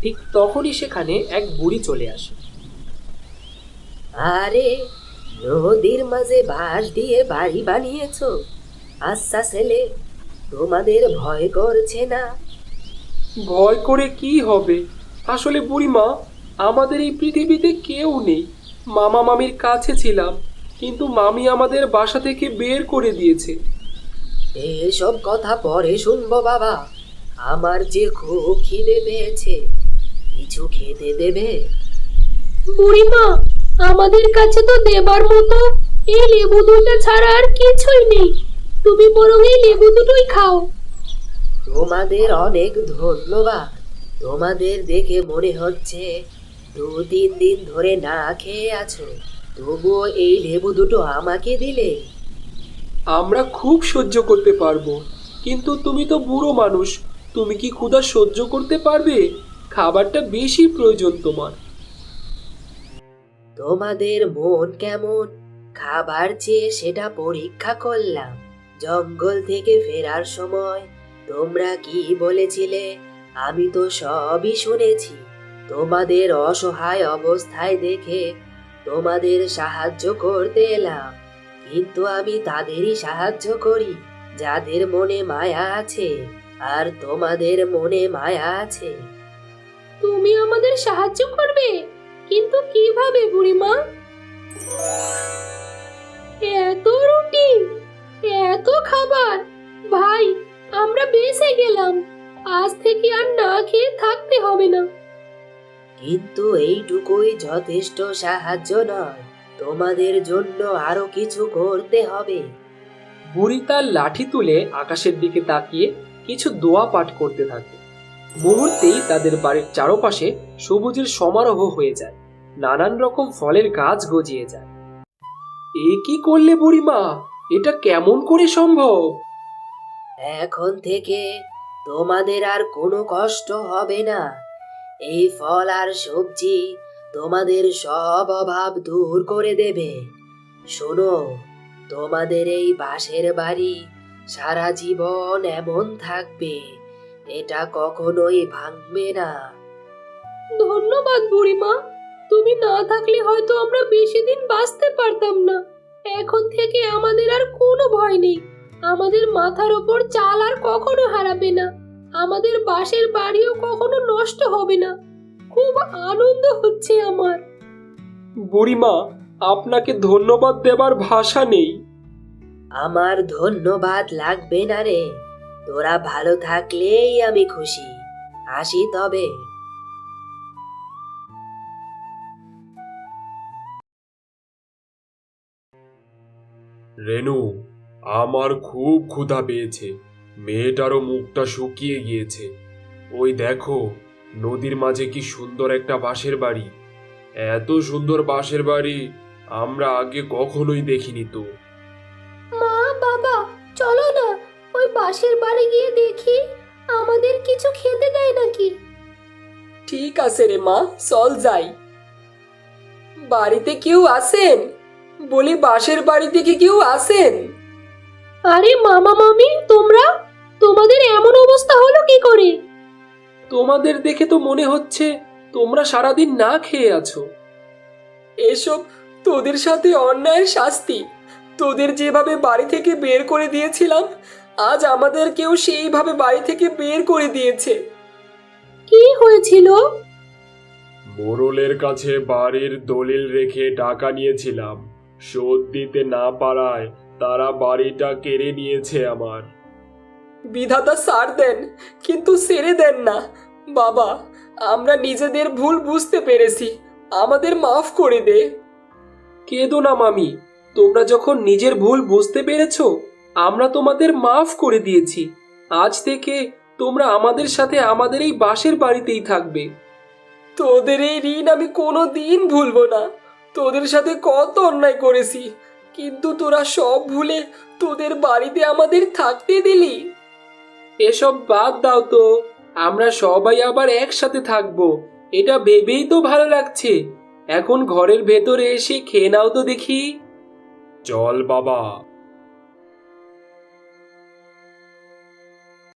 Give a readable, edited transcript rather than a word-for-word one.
ঠিক তখনই সেখানে এক বুড়ি চলে আসে। আরে, নদীর মাঝে বাঁশ দিয়ে বাড়ি বানিয়েছো? আচ্ছা ছেলে, তোমাদের ভয় করছে না? ভয় করে কি হবে? আসলে বুড়িমা, আমাদের এই পৃথিবীতে কেউ নেই। মামা মামির কাছে ছিলাম, কিন্তু মামি আমাদের বাসা থেকে বের করে দিয়েছে। এসব কথা পরে শুনবো বাবা। আমার যে খুব খিদে পেয়েছে, কিছু খেতে দেবে? বুড়িমা, আমাদের কাছে তো দেবার মতো এই লেবু দুটো ছাড়া আর কিছুই নেই। তুমি বরং এই লেবু দুটোই খাও। তোমাদের অনেক ধন্যবাদ। তোমাদের দেখে মনে হচ্ছে 2-3 দিন ধরে না খেয়ে আছো, তবুও এই লেবু দুটো আমাকে দিলে। আমরা খুব সহ্য করতে পারবো, কিন্তু তুমি তো বুড়ো মানুষ। তুমি কি ক্ষুধা সহ্য করতে পারবে? খাবারটা বেশি প্রয়োজন তোমার। তোমাদের মন কেমন খাবার চেয়ে সেটা পরীক্ষা করলাম। জঙ্গল থেকে ফেরার সময় তোমরা কি বলেছিলে আমি তো সবই শুনেছি। তোমাদের অসহায় অবস্থায় দেখে তোমাদের সাহায্য করতে এলাম, কিন্তু আমি তাদেরই সাহায্য করি যাদের মনে মায়া আছে, আর তোমাদের মনে মায়া আছে। তুমি আমাদের সাহায্য করবে, কিন্তু কিভাবে বুড়িমা? এত রুটি, এত খাবার! ভাই, আমরা বেঁচে গেলাম। আজ থেকে আর না খেয়ে থাকতে হবে না। কিন্তু এইটুকুই যথেষ্ট সাহায্য নয়, তোমাদের জন্য আরো কিছু করতে হবে। বুড়ি তার লাঠি তুলে আকাশের দিকে তাকিয়ে কিছু দোয়া পাঠ করতে থাকে। মুহূর্তেই তাদের বাড়ির চারপাশে সবুজের সমারোহ হয়ে যায়। নানান রকম ফলের গাছ গজিয়ে যায়। এ কি করলে বুড়িমা? এটা কেমন করে সম্ভব? এখন থেকে তোমাদের আর কোনো কষ্ট হবে না। এই ফল আর সবজি তোমাদের সব অভাব দূর করে দেবে। শোনো, তোমাদের এই বাঁশের বাড়ি সারা জীবন এমন থাকবে, এটা কখনোই ভাঙবে না। ধন্যবাদ বুড়িমা। তুমি না থাকলে হয়তো আমরা বেশি দিন বাঁচতে পারতাম না। এখন থেকে আমাদের আর কোনো ভয় নেই। আমাদের মাথার ওপর চাল আর কখনো হারাবে না। আমাদের বাঁশের বাড়িও কখনো নষ্ট হবে না। খুব আনন্দ হচ্ছে আমার। বুড়িমা, আপনাকে ধন্যবাদ দেবার ভাষা নেই। আমার ধন্যবাদ লাগবে না রে, তোরা ভালো থাকলেই আমি খুশি। আসি তবে। রেনু, আমার খুব ক্ষুধা পেয়েছে। মেয়েটারও মুখটা শুকিয়ে গিয়েছে। ওই দেখো, নদীর মাঝে কি সুন্দর একটা বাঁশের বাড়ি। এত সুন্দর বাঁশের বাড়ি আমরা আগে কখনোই দেখিনি তো। মা, বাবা, চলো না ওই বাঁশের বাড়ি গিয়ে দেখি আমাদের কিছু খেতে দেয় নাকি। ঠিক আছে রে মা, চল যাই। বাড়িতে কেউ আছেন? বলি, বাঁশের বাড়িতে কি কেউ আছেন? আরে মামা মামি, তোমরা, তোমাদের এমন অবস্থা হলো কি করে? তোমাদের দেখে তো মনে হচ্ছে তোমরা সারাদিন না খেয়ে আছো। এসব তোদের সাথে অন্যায়ের শাস্তি। তোদের যেভাবে বাড়ি থেকে বের করে দিয়েছিলাম, আজ আমাদেরকেও সেইভাবে বাড়ি থেকে বের করে দিয়েছে। কি হয়েছিল? মোড়লের কাছে বাড়ির দলিল রেখে টাকা নিয়েছিলাম। শোধ দিতে না পারায় তারা বাড়িটা কেড়ে নিয়েছে আমার। বিধাতা ছাড় দেন, কিন্তু ছেড়ে দেন না। বাবা, আমরা নিজেদের ভুল বুঝতে পেরেছি, আমাদের মাফ করে দে। কেঁদো না মামি, তোমরা যখন নিজের ভুল বুঝতে পেরেছো, আমরা তোমাদের মাফ করে দিয়েছি। আজ থেকে তোমরা আমাদের সাথে আমাদের এই বাঁশের বাড়িতেই থাকবে। তোদের এই ঋণ আমি কোনো দিন ভুলবো না। তোদের সাথে কত অন্যায় করেছি, কিন্তু তোরা সব ভুলে তোদের বাড়িতে আমাদের থাকতে দিলি। এসব বাদ দাও তো, আমরা সবাই আবার একসাথে থাকবো, এটা ভেবেই তো ভালো লাগছে। এখন ঘরের ভেতরে এসে খেয়ে নাও তো দেখি। চল বাবা।